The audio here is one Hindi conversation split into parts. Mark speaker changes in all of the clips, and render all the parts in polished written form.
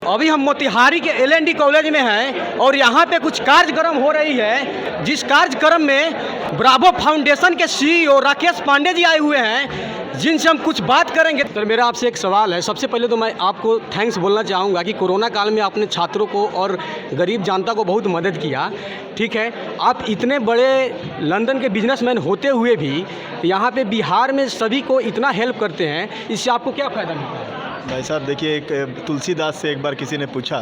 Speaker 1: अभी हम मोतिहारी के LND कॉलेज में हैं और यहाँ पे कुछ कार्यक्रम हो रही है, जिस कार्यक्रम में ब्रावो फाउंडेशन के CEO राकेश पांडे जी आए हुए हैं, जिनसे हम कुछ बात करेंगे। तो मेरा आपसे एक सवाल है। सबसे पहले तो मैं आपको थैंक्स बोलना चाहूँगा कि कोरोना काल में आपने छात्रों को और गरीब जनता को बहुत मदद किया। ठीक है, आप इतने बड़े लंदन के बिजनेसमैन होते हुए भी यहाँ पे बिहार में सभी को इतना हेल्प करते हैं, इससे आपको क्या फ़ायदा मिलता है?
Speaker 2: भाई साहब देखिए, एक तुलसीदास से एक बार किसी ने पूछा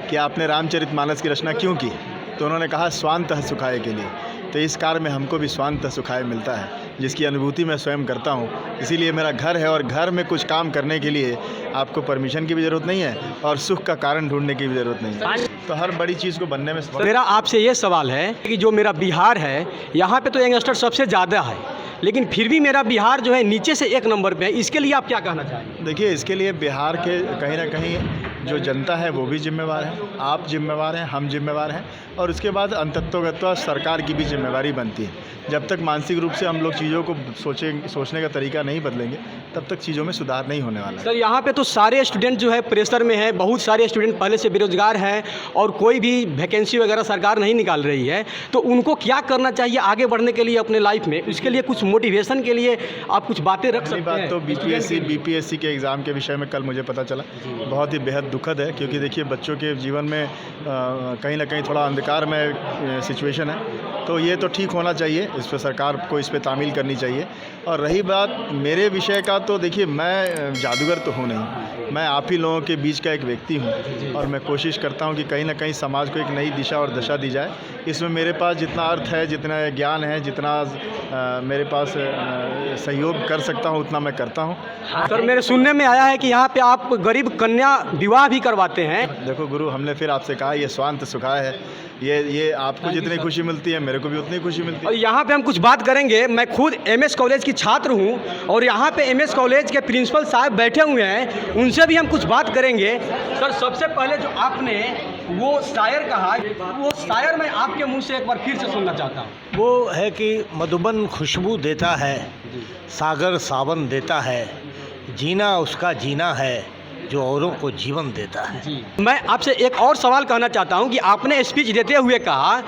Speaker 2: कि आपने रामचरितमानस की रचना क्यों की, तो उन्होंने कहा स्वांतः सुखाय के लिए। तो इस कार्य में हमको भी स्वांतः सुखाय मिलता है, जिसकी अनुभूति मैं स्वयं करता हूँ। इसीलिए मेरा घर है और घर में कुछ काम करने के लिए आपको परमिशन की भी ज़रूरत नहीं है और सुख का कारण ढूंढने की भी ज़रूरत नहीं है। तो हर बड़ी चीज़ को बनने में
Speaker 1: मेरा आपसे ये सवाल है कि जो मेरा बिहार है, यहाँ पे तो यंगस्टर सबसे ज़्यादा है, लेकिन फिर भी मेरा बिहार जो है नीचे से 1 नंबर पे है। इसके लिए आप क्या कहना चाहेंगे?
Speaker 2: देखिए, इसके लिए बिहार के कहीं ना कहीं जो जनता है वो भी जिम्मेवार है, आप जिम्मेवार हैं, हम जिम्मेवार हैं, और उसके बाद अंततोगत्वा सरकार की भी जिम्मेवारी बनती है। जब तक मानसिक रूप से हम लोग चीज़ों को सोचने का तरीका नहीं बदलेंगे, तब तक चीज़ों में सुधार नहीं होने वाला है।
Speaker 1: सर, यहाँ पे तो सारे स्टूडेंट जो है प्रेशर में है, बहुत सारे स्टूडेंट पहले से बेरोजगार हैं और कोई भी वैकेंसी वगैरह सरकार नहीं निकाल रही है, तो उनको क्या करना चाहिए आगे बढ़ने के लिए अपने लाइफ में? उसके लिए कुछ मोटिवेशन के लिए आप कुछ बातें रख सकते हैं?
Speaker 2: बात तो BPSC के एग्ज़ाम के विषय में कल मुझे पता चला, बहुत ही बेहद दुखद है, क्योंकि देखिए बच्चों के जीवन में कहीं ना कहीं थोड़ा अंधकार में सिचुएशन है। तो ये तो ठीक होना चाहिए, इस पर सरकार को इस पर तामील करनी चाहिए। और रही बात मेरे विषय का, तो देखिए मैं जादूगर तो हूँ नहीं, मैं आप ही लोगों के बीच का एक व्यक्ति हूँ और मैं कोशिश करता हूँ कि कहीं ना कहीं समाज को एक नई दिशा और दशा दी जाए। इसमें मेरे पास जितना अर्थ है, जितना ज्ञान है, जितना मेरे पास सहयोग कर सकता हूँ, उतना मैं करता हूँ।
Speaker 1: सर, मेरे सुनने में आया है कि यहाँ पे आप गरीब कन्या विवाह भी करवाते हैं।
Speaker 2: देखो गुरु, हमने फिर आपसे कहा ये स्वांत सुखाय है। ये आपको जितनी खुशी मिलती है मेरे को भी उतनी खुशी मिलती है।
Speaker 1: और यहाँ पे हम कुछ बात करेंगे। मैं खुद MS कॉलेज की छात्र हूँ और यहाँ पे MS कॉलेज के प्रिंसिपल साहब बैठे हुए हैं, उनसे भी हम कुछ बात करेंगे। सर, सबसे पहले जो आपने वो शायर कहा, वो शायर मैं आपके मुंह से एक बार फिर से सुनना चाहता हूँ।
Speaker 3: वो है कि मधुबन खुशबू देता है, सागर सावन देता है, जीना उसका जीना है जो औरों को जीवन देता है।
Speaker 1: जी, मैं आपसे एक और सवाल कहना चाहता हूं कि आपने स्पीच देते हुए कहा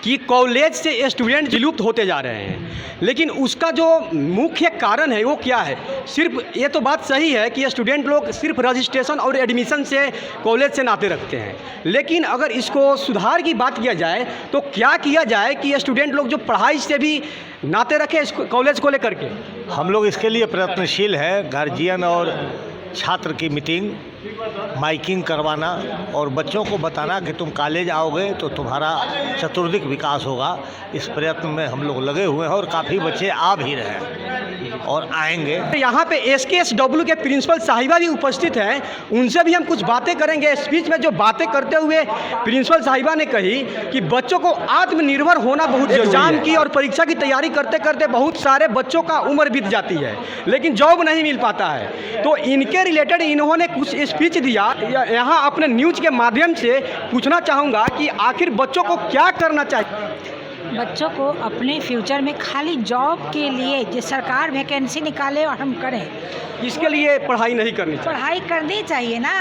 Speaker 1: कि कॉलेज से स्टूडेंट विलुप्त होते जा रहे हैं, लेकिन उसका जो मुख्य कारण है वो क्या है? सिर्फ ये तो बात सही है कि स्टूडेंट लोग सिर्फ रजिस्ट्रेशन और एडमिशन से कॉलेज से नाते रखते हैं, लेकिन अगर इसको सुधार की बात किया जाए तो क्या किया जाए कि स्टूडेंट लोग जो पढ़ाई से भी नाते रखें इस कॉलेज को लेकर के?
Speaker 3: हम लोग इसके लिए प्रयत्नशील हैं। गार्जियन और छात्र की मीटिंग, माइकिंग करवाना और बच्चों को बताना कि तुम कॉलेज आओगे तो तुम्हारा चतुर्दिक विकास होगा। इस प्रयत्न में हम लोग लगे हुए हैं और काफ़ी बच्चे आ भी रहे हैं और आएंगे।
Speaker 1: यहाँ पे SKSW के प्रिंसिपल साहिबा भी उपस्थित हैं, उनसे भी हम कुछ बातें करेंगे। स्पीच में जो बातें करते हुए प्रिंसिपल साहिबा ने कही कि बच्चों को आत्मनिर्भर होना बहुत जरूरी है। एग्जाम की और परीक्षा की तैयारी करते करते बहुत सारे बच्चों का उम्र बीत जाती है, लेकिन जॉब नहीं मिल पाता है। तो इनके रिलेटेड इन्होंने कुछ स्पीच दिया। यहाँ अपने न्यूज़ के माध्यम से पूछना चाहूँगा कि आखिर बच्चों को क्या करना चाहिए?
Speaker 4: बच्चों को अपने फ्यूचर में खाली जॉब के लिए जो सरकार वैकेंसी निकाले और हम करें,
Speaker 1: इसके लिए पढ़ाई नहीं करनी चाहिए।
Speaker 4: पढ़ाई करनी चाहिए ना,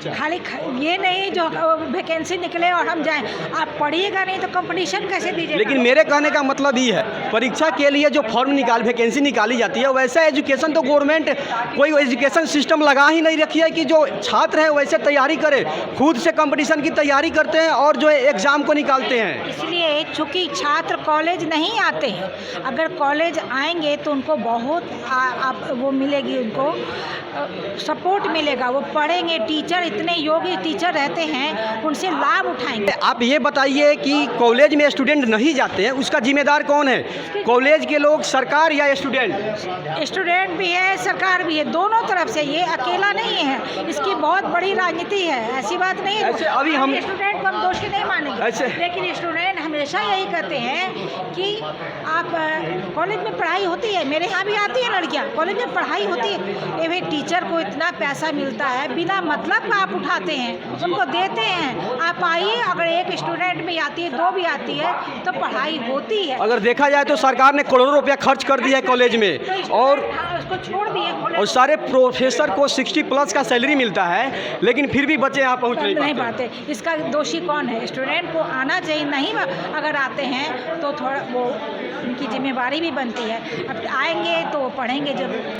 Speaker 4: खाली ये नहीं जो वैकेंसी निकले और हम जाएं। आप पढ़िएगा नहीं तो कंपटीशन कैसे दीजिएगा?
Speaker 1: लेकिन मेरे कहने का मतलब ये है, परीक्षा के लिए जो फॉर्म वैकेंसी निकाली जाती है, वैसा एजुकेशन तो गवर्नमेंट कोई एजुकेशन सिस्टम लगा ही नहीं रखी है कि जो छात्र है वैसे तैयारी करे। खुद से कंपटीशन की तैयारी करते हैं और जो है एग्ज़ाम को निकालते हैं।
Speaker 4: इसलिए चूँकि छात्र कॉलेज नहीं आते हैं, अगर कॉलेज आएंगे तो उनको बहुत वो मिलेगी, उनको सपोर्ट मिलेगा, वो पढ़ेंगे। टीचर इतने योग्य टीचर रहते हैं, उनसे लाभ उठाएंगे।
Speaker 1: आप ये बताइए कि कॉलेज में स्टूडेंट नहीं जाते हैं, उसका जिम्मेदार कौन है? कॉलेज के लोग, सरकार या स्टूडेंट?
Speaker 4: स्टूडेंट भी है, सरकार भी है, दोनों तरफ से। ये अकेला नहीं है, इसकी बहुत बड़ी राजनीति है, ऐसी बात नहीं है।
Speaker 1: अभी हम
Speaker 4: स्टूडेंट को हम दोषी नहीं मानेंगे, लेकिन स्टूडेंट हमेशा यही कहते हैं कि आप कॉलेज में पढ़ाई होती है। मेरे यहाँ भी आती है लड़कियाँ, कॉलेज में पढ़ाई होती है। ये भाई टीचर को इतना पैसा मिलता है, बिना मतलब आप उठाते हैं, उनको देते हैं। आप आइए, अगर एक स्टूडेंट भी आती है, 2 भी आती है, तो पढ़ाई होती है।
Speaker 1: अगर देखा जाए तो सरकार ने करोड़ों रुपया खर्च कर दिया है कॉलेज में, और
Speaker 4: को छोड़ दिए
Speaker 1: और सारे प्रोफेसर को 60+ का सैलरी मिलता है, लेकिन फिर भी बच्चे यहाँ पहुँच नहीं पाते।
Speaker 4: पाते। इसका दोषी कौन है? स्टूडेंट को आना चाहिए, नहीं अगर आते हैं तो थोड़ा वो उनकी जिम्मेवारी भी बनती है। अब आएंगे तो पढ़ेंगे जरूर।